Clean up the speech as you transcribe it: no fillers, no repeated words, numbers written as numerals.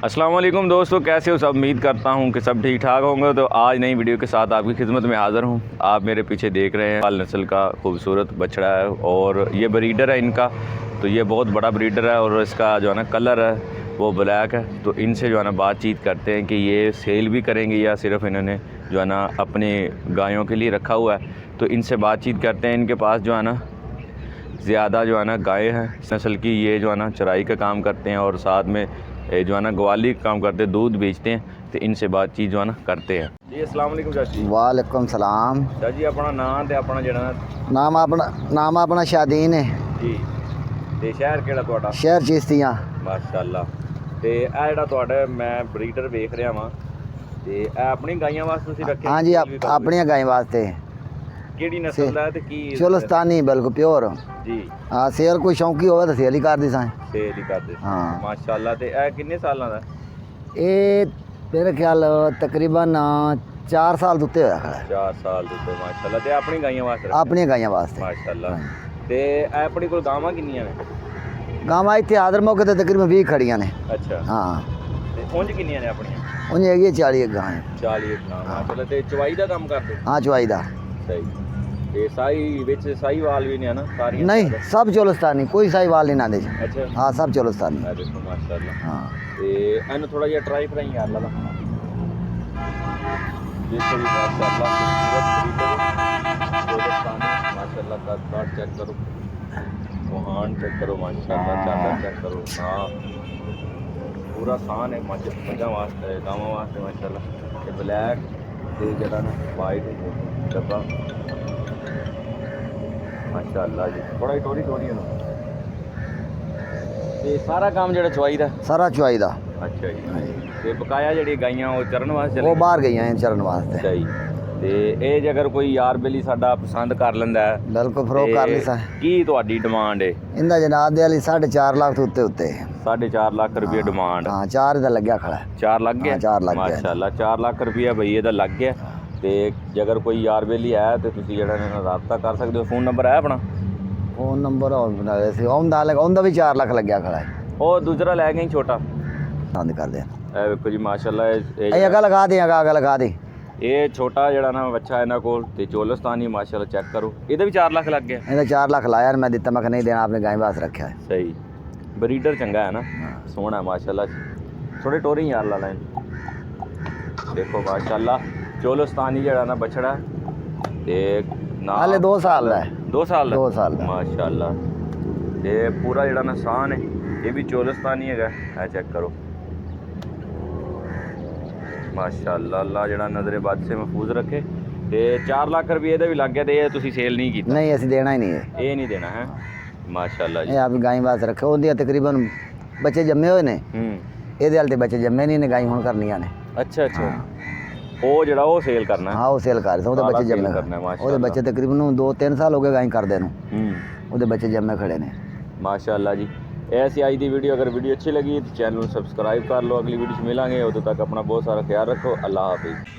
अस्सलाम वालेकुम दोस्तों, कैसे हो सब। उम्मीद करता हूं कि सब ठीक ठाक होंगे। तो आज नई वीडियो के साथ आपकी खिदमत में हाज़िर हूं। आप मेरे पीछे देख रहे हैं लाल नस्ल का खूबसूरत बछड़ा है और ये ब्रीडर है इनका। तो ये बहुत बड़ा ब्रीडर है और इसका जो है ना कलर है वो ब्लैक है। तो इनसे जो है ना बातचीत करते हैं कि ये सेल भी करेंगे या सिर्फ इन्होंने जो है ना अपने गायों के लिए रखा हुआ है। तो इनसे बातचीत करते हैं। इनके पास जो है ना ज़्यादा जो है ना गाय हैं इस नस्ल की। ये जो है ना चराई का काम करते हैं और साथ में जो है ना ग्वाली का काम करते हैं, दूध बेचते हैं। तो इनसे बातचीत जो है ना करते हैं। जी अस्सलाम वालेकुम चाची। वालेकुम सलाम। चाची अपना नाम ते अपना ਜਿਹੜਾ नाम अपना शादीन है ਜੀ ਤੇ ਸ਼ਹਿਰ ਕਿਹੜਾ ਤੁਹਾਡਾ? शहर चिश्तियाँ। ਮਾਸ਼ਾਅੱਲਾ। ਤੇ ਇਹ ਜਿਹੜਾ ਤੁਹਾਡਾ ਮੈਂ ਬਰੀਡਰ ਵੇਖ ਰਿਹਾ ਵਾਂ ਤੇ ਇਹ ਆਪਣੀ ਗਾਈਆਂ ਵਾਸਤੇ ਤੁਸੀਂ ਰੱਖਿਆ? हाँ जी, अपनी गाय वास्ते ਕਿਹੜੀ ਨਸਲ ਦਾ ਹੈ ਤੇ ਕੀ चोलस्तानी बिल्कुल प्योर। ਜੀ हाँ सेल कोई शौकी होवे तो सेल ही कर दी सां। ਸੇਲ ਹੀ ਕਰਦੇ? हाँ ਮਾਸ਼ਾਅੱਲਾ। ਤੇ ਇਹ ਕਿੰਨੇ ਸਾਲਾਂ ਦਾ? ये मेरे ख्याल तकरीबन 4 साल उत्ते होया खड़ा है। 4 ਸਾਲ ਦੇ ਉੱਤੇ ਮਾਸ਼ਾਅੱਲਾ। ਤੇ ਆਪਣੀ ਗਾਈਆਂ ਵਾਸਤੇ ਰੱਖਿਆ? अपनी गाइयां वास्ते। ਮਾਸ਼ਾਅੱਲਾ। ਤੇ ਇਹ ਆਪਣੀ ਕੋਲ ਗਾਵਾਂ ਕਿੰਨੀਆਂ ਨੇ? गावां इत्थे आदर मौके ते तकरीबन 20 खड़ियां ने। ਅੱਛਾ। हाँ ਤੇ ਉਂਝ ਕਿੰਨੀਆਂ ਨੇ ਆਪਣੀਆਂ? उन्हें हैगी 40 गाय। 40 ਗਾਵਾਂ। ਮਾਸ਼ਾਅੱਲਾ। ਤੇ ਚਵਾਈ ਦਾ ਕੰਮ ਕਰਦੇ? हाँ चुवाई दा ਸਹੀ। ਤੇ ਸਾਈ ਵਿੱਚ ਸਾਈਵਾਲ ਵੀ ਨੇ ਨਾ ਸਾਰੀਆਂ? नहीं, सब चोलस्तानी, कोई साई वाल नहीं ना दे। ਅੱਛਾ। हाँ सब चोलस्तानी। ਇਹ ਦੇਖੋ ਮਾਸ਼ਾਅੱਲਾ। हाँ ਤੇ ਇਹਨੂੰ ਥੋੜਾ ਜਿਹਾ ਟਰਾਈ ਕਰਾਈ ਯਾਰ ਲਾ ਦੇਖੋ ਜੀ ਮਾਸ਼ਾਅੱਲਾ ਮਾਸ਼ਾਅੱਲਾ ਦਾ ਕਾਰਡ ਚੈੱਕ ਕਰੋ, ਵਹਾਨ ਚੈੱਕ ਕਰੋ, ਮਾਸ਼ਾਅੱਲਾ ਚਾਦਰ ਚੈੱਕ ਕਰੋ। हाँ पूरा शान है मजा वास्ते गाँव वास्ते माशाअल्लाह। ये ब्लैक ते जरा ना वाइट डब्बा माशाअल्लाह जी। थोड़ा ही टोरी टोरी है ना। ते सारा काम जरा चवाई दा? सारा चुवाई दा। अच्छा जी। ते बकाया जड़ी गाइयां वो चरण वास्ते वो बाहर गई हैं चरण वास्ते। सही। ਤੇ ਇਹ ਜੇ ਅਗਰ ਕੋਈ ਯਾਰ ਬੇਲੀ ਸਾਡਾ ਪਸੰਦ ਕਰ ਲੈਂਦਾ ਹੈ बिल्कुल फरोख कर ली सा। ਕੀ ਤੁਹਾਡੀ ਡਿਮਾਂਡ ਹੈ? इंदा जनाब दे वाली 4.5 लाख तो उत्ते उत्ते। 4.5 ਲੱਖ ਰੁਪਏ ਡਿਮਾਂਡ? हाँ 4 ਦਾ ਲੱਗਿਆ ਖੜਾ ਹੈ। 4 ਲੱਗ ਗਿਆ? हाँ 4 लग गया। ਮਾਸ਼ਾਅੱਲਾ 4 ਲੱਖ ਰੁਪਏ ਭਈ ਇਹਦਾ ਲੱਗ ਗਿਆ। ਤੇ ਜੇ ਅਗਰ ਕੋਈ ਯਾਰ ਬੇਲੀ ਹੈ ਤੇ ਤੁਸੀਂ ਜਿਹੜਾ ਇਹਨਾਂ ਨਾਲ ਰਾਬਤਾ ਕਰ ਸਕਦੇ ਹੋ। ਫੋਨ ਨੰਬਰ ਹੈ ਆਪਣਾ? फोन नंबर और बनाया सी ओंदा लगा, ओंदा भी 4 लाख ਲੱਗਿਆ ਖੜਾ ਹੈ। ਉਹ ਦੂਸਰਾ ਲੈ ਗਏ ਛੋਟਾ? बंद कर दे। ਇਹ ਵੇਖੋ ਜੀ ਮਾਸ਼ਾਅੱਲਾ। ए अगा लगा दे, अगा लगा दे। ਇਹ ਛੋਟਾ ਜਿਹੜਾ ਨਾ ਬੱਚਾ ਇਹਨਾਂ ਕੋਲ ਤੇ ਚੋਲਸਤਾਨੀ ਮਾਸ਼ਾਅੱਲਾ ਚੈੱਕ ਕਰੋ। ਇਹਦੇ ਵੀ 4 ਲੱਖ ਲੱਗ ਗਿਆ? ਇਹਦਾ 4 ਲੱਖ ਲਾਇਆ ਮੈਂ ਦਿੱਤਾ, ਮੈਂ ਕਿ ਨਹੀਂ ਦੇਣਾ, ਆਪਨੇ ਗਾਂ ਵਾਸਤੇ ਰੱਖਿਆ ਹੈ। ਸਹੀ। ਬਰੀਡਰ ਚੰਗਾ ਹੈ ਨਾ, ਸੋਹਣਾ ਮਾਸ਼ਾਅੱਲਾ। ਥੋੜੇ ਟੋਰੀ ਯਾਰ ਲਾ ਲੈਣ। ਦੇਖੋ ਮਾਸ਼ਾਅੱਲਾ ਚੋਲਸਤਾਨੀ ਜਿਹੜਾ ਨਾ ਬਛੜਾ ਤੇ ਨਾ ਹਾਲੇ 2 ਸਾਲ ਦਾ ਹੈ। 2 ਸਾਲ ਦਾ? 2 ਸਾਲ ਦਾ ਮਾਸ਼ਾਅੱਲਾ। ਤੇ ਪੂਰਾ ਜਿਹੜਾ ਨਸਾਨ ਹੈ ਇਹ ਵੀ ਚੋਲਸਤਾਨੀ ਹੈਗਾ। ਇਹ ਚੈੱਕ ਕਰੋ ਮਾਸ਼ਾਅੱਲਾ। ਅੱਲਾ ਜਿਹੜਾ ਨਜ਼ਰੇ ਬਦ ਸੇ ਮਹਿਫੂਜ਼ ਰੱਖੇ। ਤੇ 4 ਲੱਖ ਰੁਪਏ ਦਾ ਵੀ ਲੱਗ ਗਿਆ ਤੇ ਇਹ ਤੁਸੀਂ ਸੇਲ ਨਹੀਂ ਕੀਤਾ? ਨਹੀਂ ਅਸੀਂ ਦੇਣਾ ਹੀ ਨਹੀਂ ਹੈ। ਇਹ ਨਹੀਂ ਦੇਣਾ ਹੈ? ਮਾਸ਼ਾਅੱਲਾ ਜੀ। ਇਹ ਆਪ ਗਾਂ ਵਾਸਤੇ ਰੱਖਿਆ। ਉਹਦੀਆਂ ਤਕਰੀਬਨ ਬੱਚੇ ਜੰਮੇ ਹੋਏ ਨੇ। ਇਹਦੇ ਹਾਲ ਤੇ ਬੱਚੇ ਜੰਮੇ ਨਹੀਂ ਨੇ, ਗਾਂ ਹੁਣ ਕਰਨੀਆਂ ਨੇ। ਅੱਛਾ ਅੱਛਾ। ਉਹ ਜਿਹੜਾ ਉਹ ਸੇਲ ਕਰਨਾ ਹੈ? ਹਾਂ ਉਹ ਸੇਲ ਕਰ, ਉਹਦੇ ਬੱਚੇ ਜੰਮੇ ਕਰਨਾ ਮਾਸ਼ਾਅੱਲਾ। ਉਹਦੇ ਬੱਚੇ ਤਕਰੀਬਨ 2-3 ਸਾਲ ਹੋ ਗਏ ਗਾਂ ਕਰਦੇ ਨੂੰ। ਉਹਦੇ ਬੱਚੇ ਜੰਮੇ ਖੜੇ ਨੇ ਮਾਸ਼ਾਅੱਲਾ ਜੀ। ऐसी आई थी वीडियो। अगर वीडियो अच्छी लगी तो चैनल सब्सक्राइब कर लो। अगली वीडियो में मिलेंगे। उधर तक अपना बहुत सारा ख्याल रखो। अल्लाह हाफिज़।